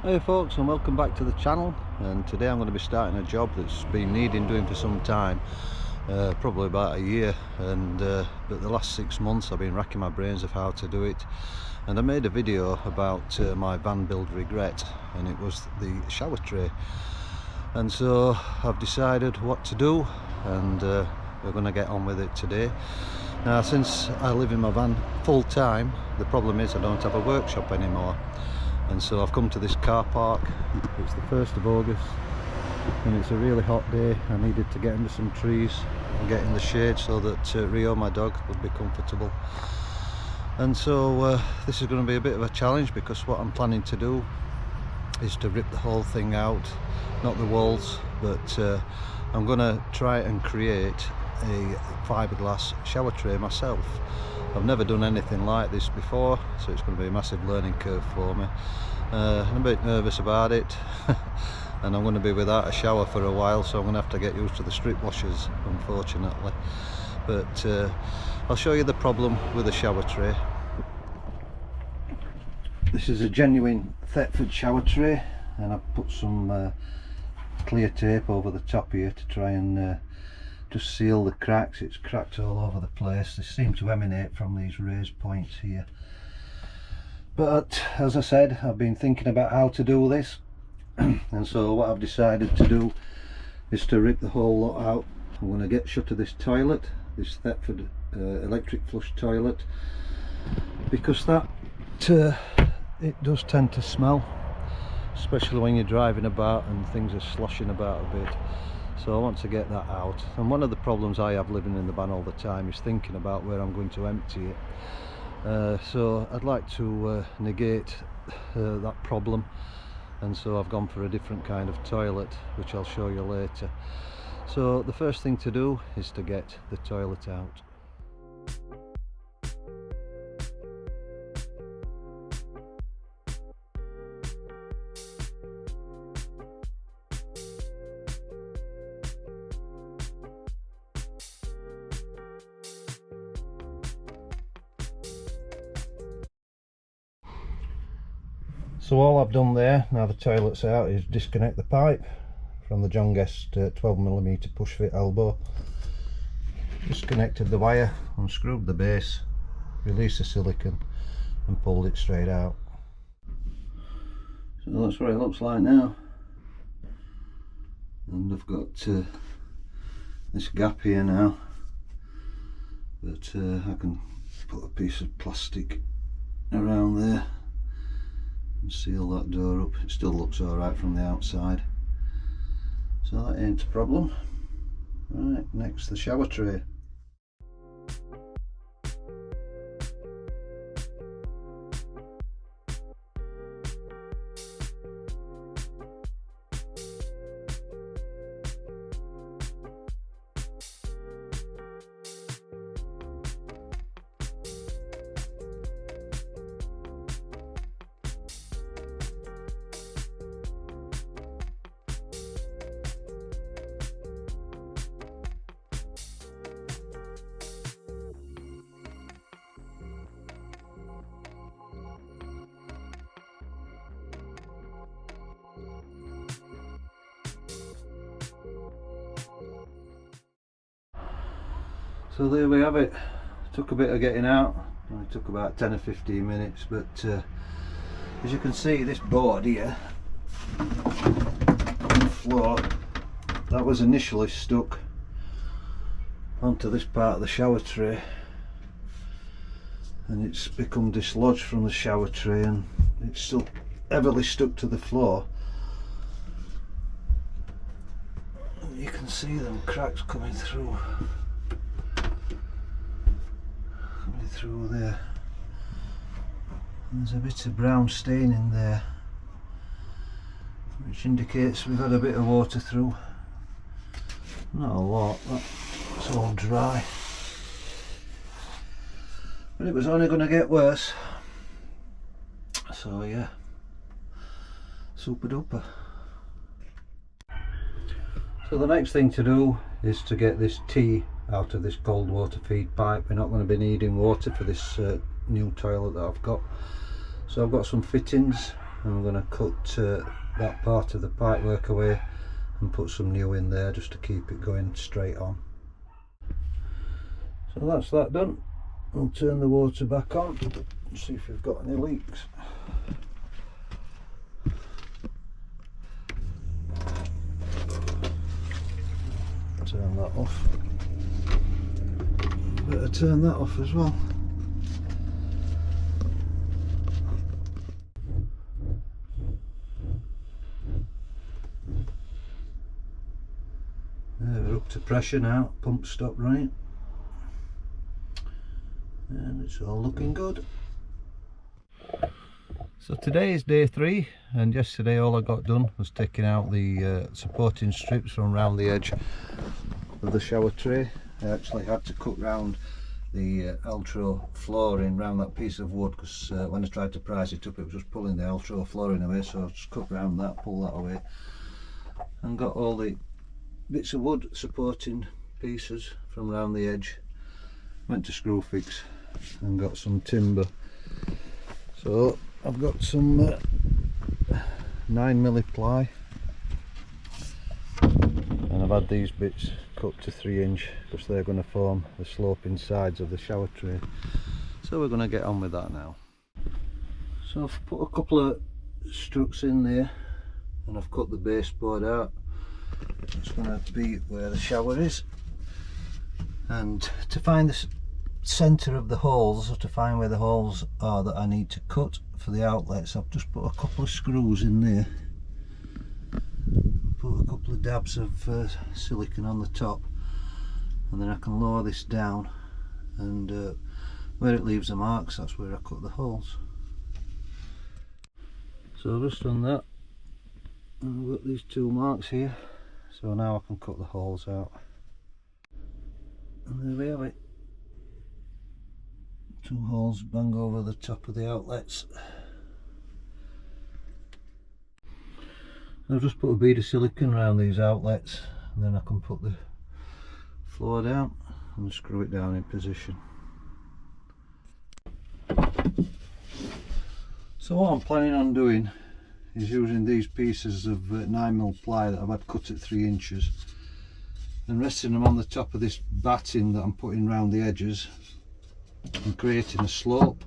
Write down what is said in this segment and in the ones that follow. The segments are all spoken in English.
Hey folks, and welcome back to the channel. And today I'm going to be starting a job that's been needing doing for some time, probably about a year, and but the last 6 months I've been racking my brains of how to do it. And I made a video about my van build regret, and it was the shower tray. And so I've decided what to do, and we're going to get on with it today. Now, since I live in my van full time, the problem is I don't have a workshop anymore. And so I've come to this car park. It's the 1st of August and it's a really hot day. I needed to get under some trees and get in the shade so that Rio, my dog, would be comfortable. And so this is going to be a bit of a challenge, because what I'm planning to do is to rip the whole thing out, not the walls, but I'm going to try and create a fiberglass shower tray myself. I've never done anything like this before, so it's going to be a massive learning curve for me. I'm a bit nervous about it and I'm going to be without a shower for a while, so I'm going to have to get used to the strip washers, unfortunately. But I'll show you the problem with a shower tray. This is a genuine Thetford shower tray, and I've put some clear tape over the top here to try and just seal the cracks. It's cracked all over the place. They seem to emanate from these raised points here. But as I said, I've been thinking about how to do this, and so what I've decided to do is to rip the whole lot out. I'm going to get shut of this toilet, this Thetford electric flush toilet, because that it does tend to smell, especially when you're driving about and things are sloshing about a bit. So I want to get that out. And one of the problems I have living in the van all the time is thinking about where I'm going to empty it. So I'd like to negate that problem, and so I've gone for a different kind of toilet, which I'll show you later. So the first thing to do is to get the toilet out. So all I've done there, now the toilet's out, is disconnect the pipe from the John Guest 12mm push fit elbow. Disconnected the wire, unscrewed the base, released the silicone and pulled it straight out. So that's what it looks like now. And I've got this gap here now, but I can put a piece of plastic around there and seal that door up. It still looks alright from the outside, so that ain't a problem. Right, next the shower tray. So there we have it. Took a bit of getting out. It took about 10 or 15 minutes, but as you can see, this board here on the floor, that was initially stuck onto this part of the shower tray, and it's become dislodged from the shower tray, and it's still heavily stuck to the floor. You can see them cracks coming through there. There's a bit of brown stain in there, which indicates we've had a bit of water through. Not a lot, that's all dry, but it was only going to get worse. So yeah, super duper. So the next thing to do is to get this T out of this cold water feed pipe. We're not going to be needing water for this new toilet that I've got. So I've got some fittings I'm going to cut that part of the pipework away and put some new in there just to keep it going straight on. So that's that done. I'll turn the water back on and see if we've got any leaks. Turn that off. Better turn that off as well. We're up to pressure now, pump stopped running, and it's all looking good. So today is day 3, and yesterday all I got done was taking out the supporting strips from around the edge of the shower tray. I actually had to cut round the Altro flooring round that piece of wood, because when I tried to prise it up it was just pulling the Altro flooring away, so I just cut round that, pull that away, and got all the bits of wood supporting pieces from around the edge. Went to Screwfix and got some timber. So I've got some 9mm ply, and I've had these bits cut to 3" because they're going to form the sloping sides of the shower tray. So we're going to get on with that now. So I've put a couple of struts in there and I've cut the baseboard out. It's going to be where the shower is, and to find the centre of the holes, or to find where the holes are that I need to cut for the outlets, I've just put a couple of screws in there, put a couple of dabs of silicone on the top, and then I can lower this down, and where it leaves the marks, that's where I cut the holes. So I've just done that, and I've got these 2 marks here. So now I can cut the holes out, and there we have it. 2 holes bang over the top of the outlets. I've just put a bead of silicone around these outlets, and then I can put the floor down and screw it down in position. So what I'm planning on doing is using these pieces of 9mm ply that I've had cut at 3" and resting them on the top of this batting that I'm putting around the edges, and creating a slope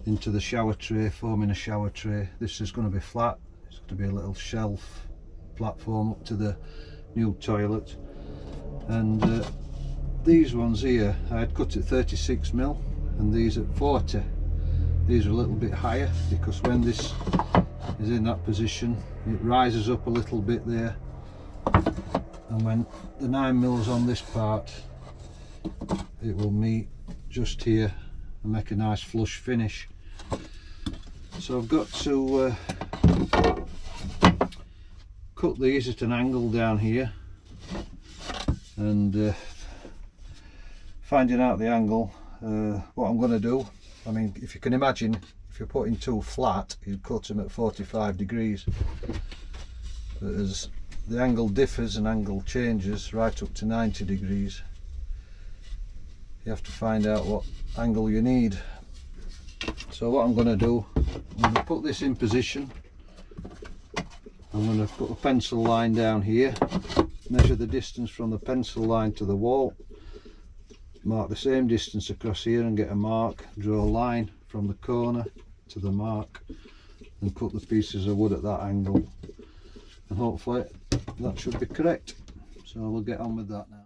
into the shower tray, forming a shower tray. This is going to be flat, it's going to be a little shelf platform up to the new toilet. And these ones here I had cut at 36mm and these at 40. These are a little bit higher because when this is in that position it rises up a little bit there, and when the 9mm on this part it will meet just here and make a nice flush finish. So I've got to cut these at an angle down here, and finding out the angle, what I'm going to do, I mean, if you can imagine, if you're putting 2 flat, you'd cut them at 45 degrees. But as the angle differs and angle changes right up to 90 degrees, you have to find out what angle you need. So what I'm going to do, I'm going to put this in position. I'm going to put a pencil line down here, measure the distance from the pencil line to the wall, mark the same distance across here and get a mark, draw a line from the corner to the mark and cut the pieces of wood at that angle, and hopefully that should be correct. So we'll get on with that now.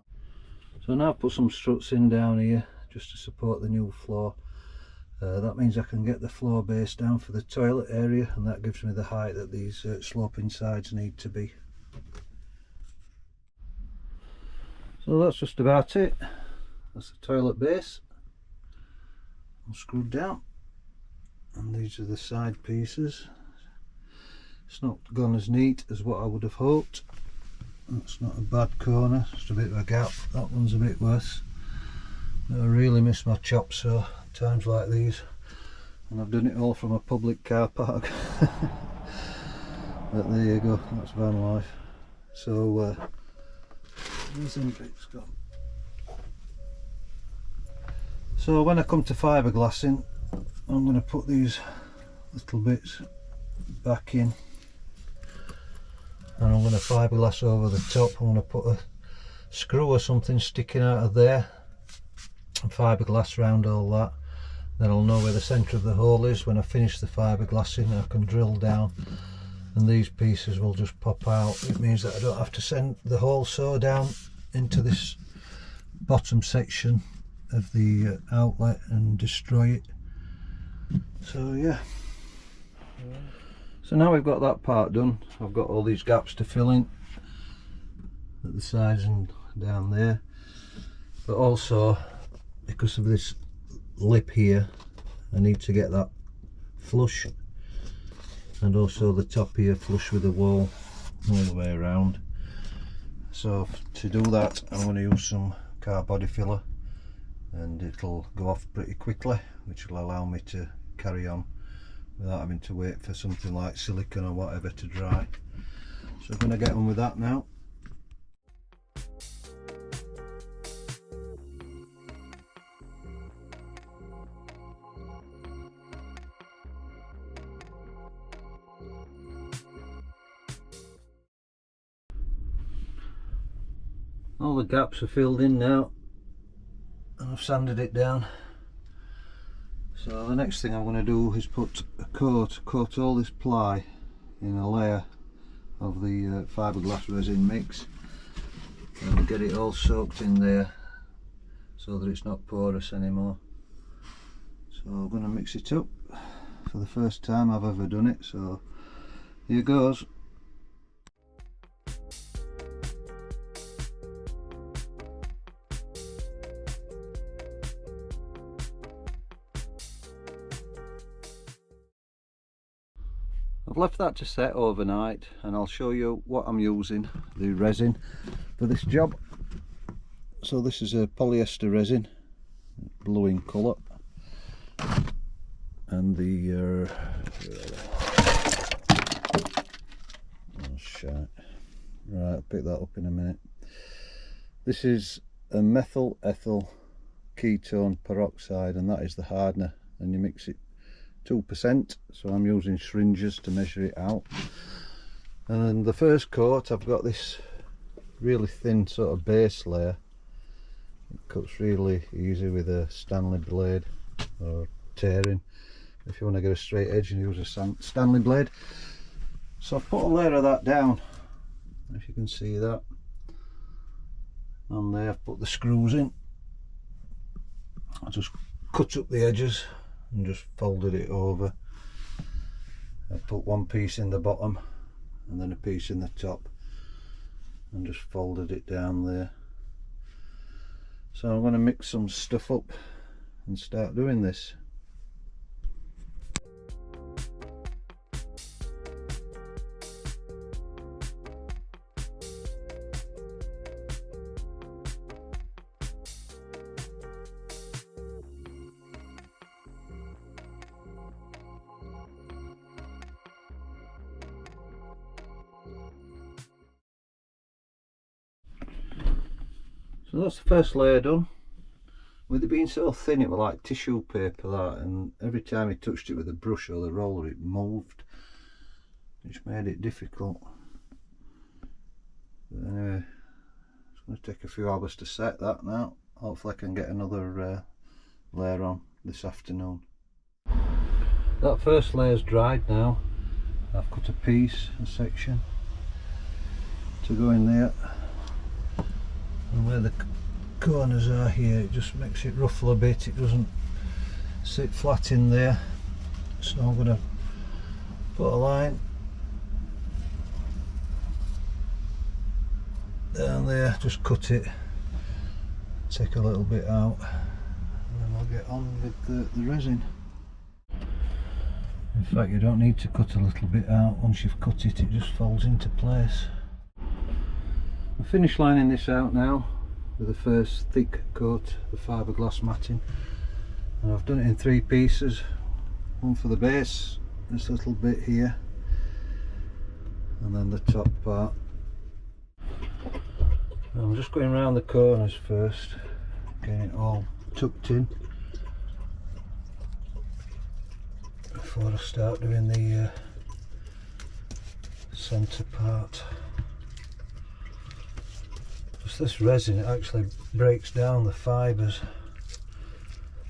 So now I've put some struts in down here just to support the new floor. That means I can get the floor base down for the toilet area, and that gives me the height that these sloping sides need to be. So that's just about it. That's the toilet base all screwed down, and these are the side pieces. It's not gone as neat as what I would have hoped. That's not a bad corner, just a bit of a gap. That one's a bit worse. But I really miss my chop saw times like these, and I've done it all from a public car park. But there you go, that's van life. So where's them bits gone? So when I come to fiberglassing, I'm going to put these little bits back in, and I'm going to fiberglass over the top. I'm going to put a screw or something sticking out of there and fiberglass round all that. Then I'll know where the centre of the hole is. When I finish the fiberglassing, I can drill down and these pieces will just pop out. It means that I don't have to send the hole saw down into this bottom section of the outlet and destroy it. So yeah, so now we've got that part done. I've got all these gaps to fill in at the sides and down there, but also because of this lip here, I need to get that flush, and also the top here flush with the wall all the way around. So to do that, I'm going to use some car body filler, and it'll go off pretty quickly, which will allow me to carry on without having to wait for something like silicone or whatever to dry. So I'm going to get on with that now. All the gaps are filled in now, and I've sanded it down. So the next thing I'm going to do is put a coat all this ply in a layer of the fiberglass resin mix, and get it all soaked in there so that it's not porous anymore. So I'm going to mix it up for the first time I've ever done it, so here goes. I've left that to set overnight, and I'll show you what I'm using, the resin for this job. So this is a polyester resin, blue in colour, and the oh shit, right, I'll pick that up in a minute. This is a methyl ethyl ketone peroxide, and that is the hardener, and you mix it 2%, so I'm using syringes to measure it out. And then the first coat, I've got this really thin sort of base layer. It cuts really easy with a Stanley blade or tearing. If you want to get a straight edge, you use a Stanley blade. So I've put a layer of that down, if you can see that. And there I've put the screws in. I just cut up the edges and just folded it over. I put one piece in the bottom and then a piece in the top, and just folded it down there. So I'm going to mix some stuff up and start doing this. So that's the first layer done. With it being so thin, it was like tissue paper, that, and every time you touched it with a brush or the roller it moved, which made it difficult. But anyway, it's going to take a few hours to set that now. Hopefully I can get another layer on this afternoon. That first layer's dried now. I've cut a section to go in there. And where the corners are here, it just makes it ruffle a bit, it doesn't sit flat in there. So I'm going to put a line down there, just cut it, take a little bit out, and then I'll get on with the resin. In fact, you don't need to cut a little bit out. Once you've cut it, it just folds into place. I finished lining this out now with the first thick coat of fiberglass matting, and I've done it in 3 pieces. One for the base, this little bit here, and then the top part. I'm just going around the corners first, getting it all tucked in before I start doing the centre part. Just this resin, it actually breaks down the fibres,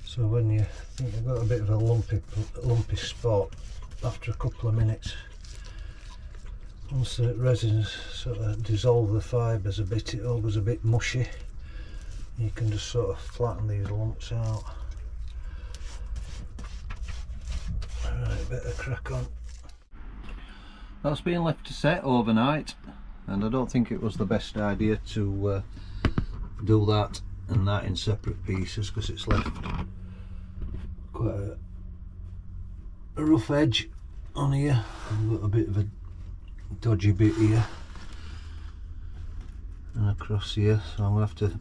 so when you think you've got a bit of a lumpy spot, after a couple of minutes, once the resin's sort of dissolved the fibres a bit, it all goes a bit mushy. You can just sort of flatten these lumps out. Right, better crack on. That's been left to set overnight, and I don't think it was the best idea to do that and that in separate pieces, because it's left quite a rough edge on here. I've got a bit of a dodgy bit here and across here, so I'm going to have to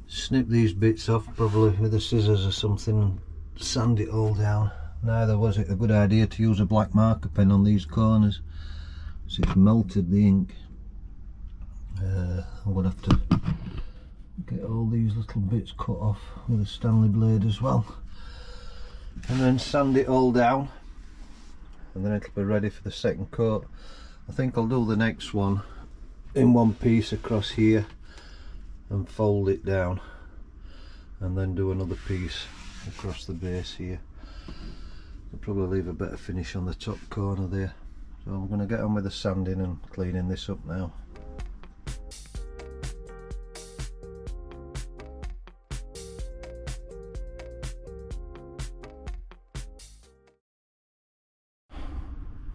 snip these bits off, probably with the scissors or something, and sand it all down. Neither was it a good idea to use a black marker pen on these corners, so it's melted the ink. I'm going to have to get all these little bits cut off with a Stanley blade as well, and then sand it all down, and then it'll be ready for the second coat. I think I'll do the next one in one piece across here and fold it down, and then do another piece across the base here. I'll probably leave a better finish on the top corner there. So I'm going to get on with the sanding and cleaning this up now.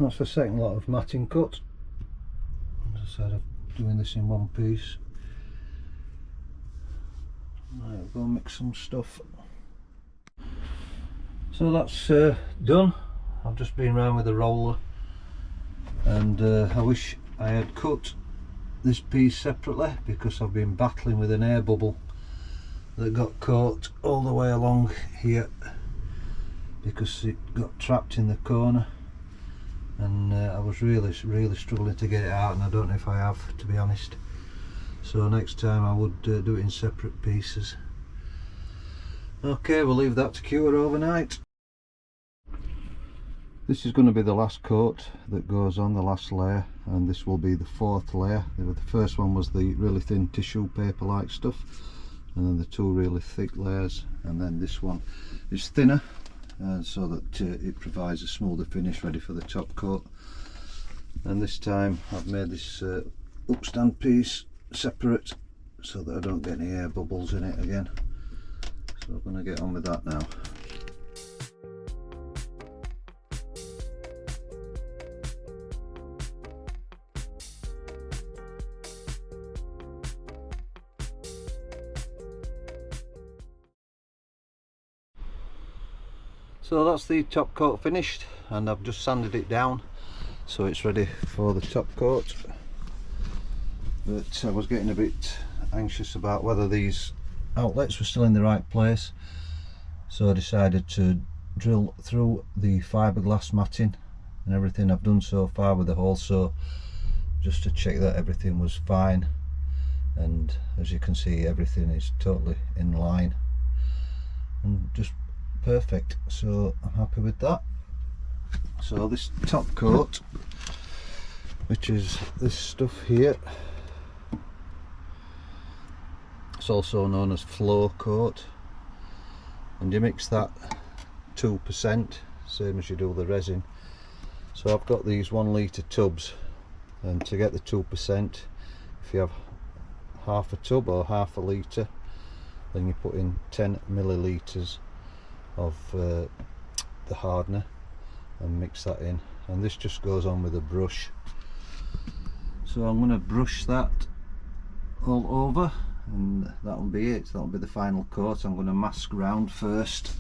That's the second lot of matting cut. As I said, I'm doing this in one piece. Right, I'll go and mix some stuff. So that's done. I've just been round with a roller, and I wish I had cut this piece separately, because I've been battling with an air bubble that got caught all the way along here, because it got trapped in the corner, and I was really struggling to get it out, and I don't know if I have, to be honest. So next time I would do it in separate pieces. Okay, we'll leave that to cure overnight. This is going to be the last coat that goes on, the last layer, and this will be the fourth layer. The first one was the really thin tissue paper like stuff, and then the two really thick layers, and then this one is thinner, so that it provides a smoother finish ready for the top coat. And this time I've made this upstand piece separate, so that I don't get any air bubbles in it again. So I'm going to get on with that now. So that's the top coat finished, and I've just sanded it down so it's ready for the top coat. But I was getting a bit anxious about whether these outlets were still in the right place, so I decided to drill through the fiberglass matting and everything I've done so far with the hole saw, just to check that everything was fine. And as you can see, everything is totally in line and just perfect, so I'm happy with that. So this top coat, which is this stuff here, it's also known as flow coat, and you mix that 2%, same as you do the resin. So I've got these 1 litre tubs, and to get the 2%, if you have half a tub or half a litre, then you put in 10 millilitres of the hardener and mix that in, and this just goes on with a brush. So I'm going to brush that all over, and that'll be it. That'll be the final coat. I'm going to mask round first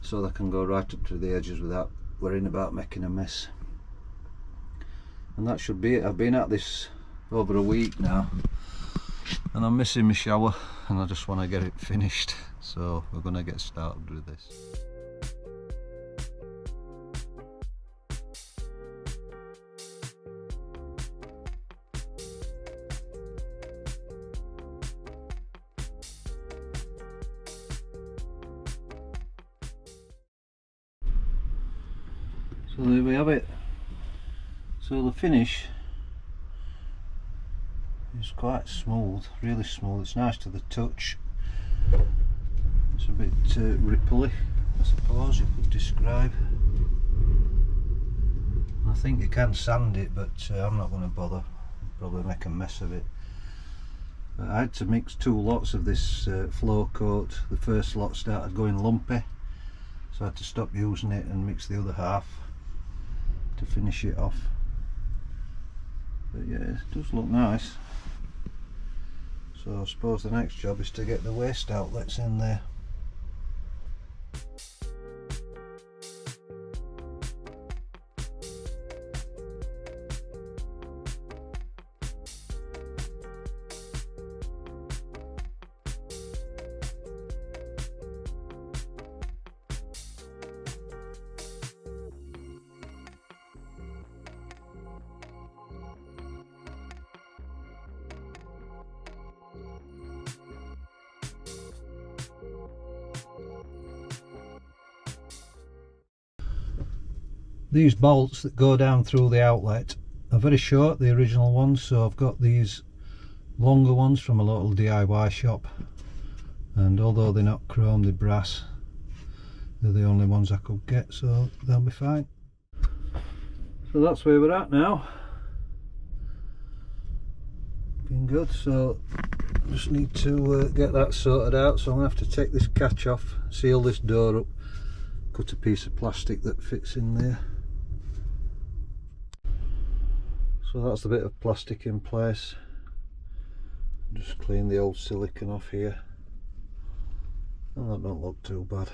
so they can go right up to the edges without worrying about making a mess, and that should be it. I've been at this over a week now, and I'm missing my shower, and I just want to get it finished, so we're going to get started with this. So there we have it. So the finish is quite smooth, really smooth. It's nice to the touch. It's a bit ripply, I suppose you could describe. I think you can sand it, but I'm not going to bother. I'll probably make a mess of it. But I had to mix 2 lots of this flow coat. The first lot started going lumpy, so I had to stop using it and mix the other half to finish it off. But yeah, it does look nice. So I suppose the next job is to get the waste outlets in there. These bolts that go down through the outlet are very short, the original ones, so I've got these longer ones from a local DIY shop, and although they're not chrome, they're brass. They're the only ones I could get, so they'll be fine. So that's where we're at now. Looking good, so just need to get that sorted out. So I'm going to have to take this catch off, seal this door up, cut a piece of plastic that fits in there. So that's the bit of plastic in place. Just clean the old silicone off here, and that don't look too bad.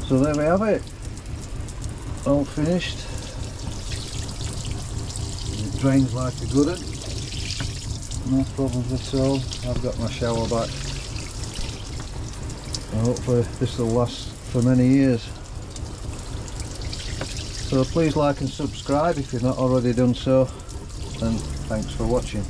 So there we have it, all finished. It drains like a good one, no problems at all. I've got my shower back, and hopefully this will last for many years. So please like and subscribe if you've not already done so, and thanks for watching.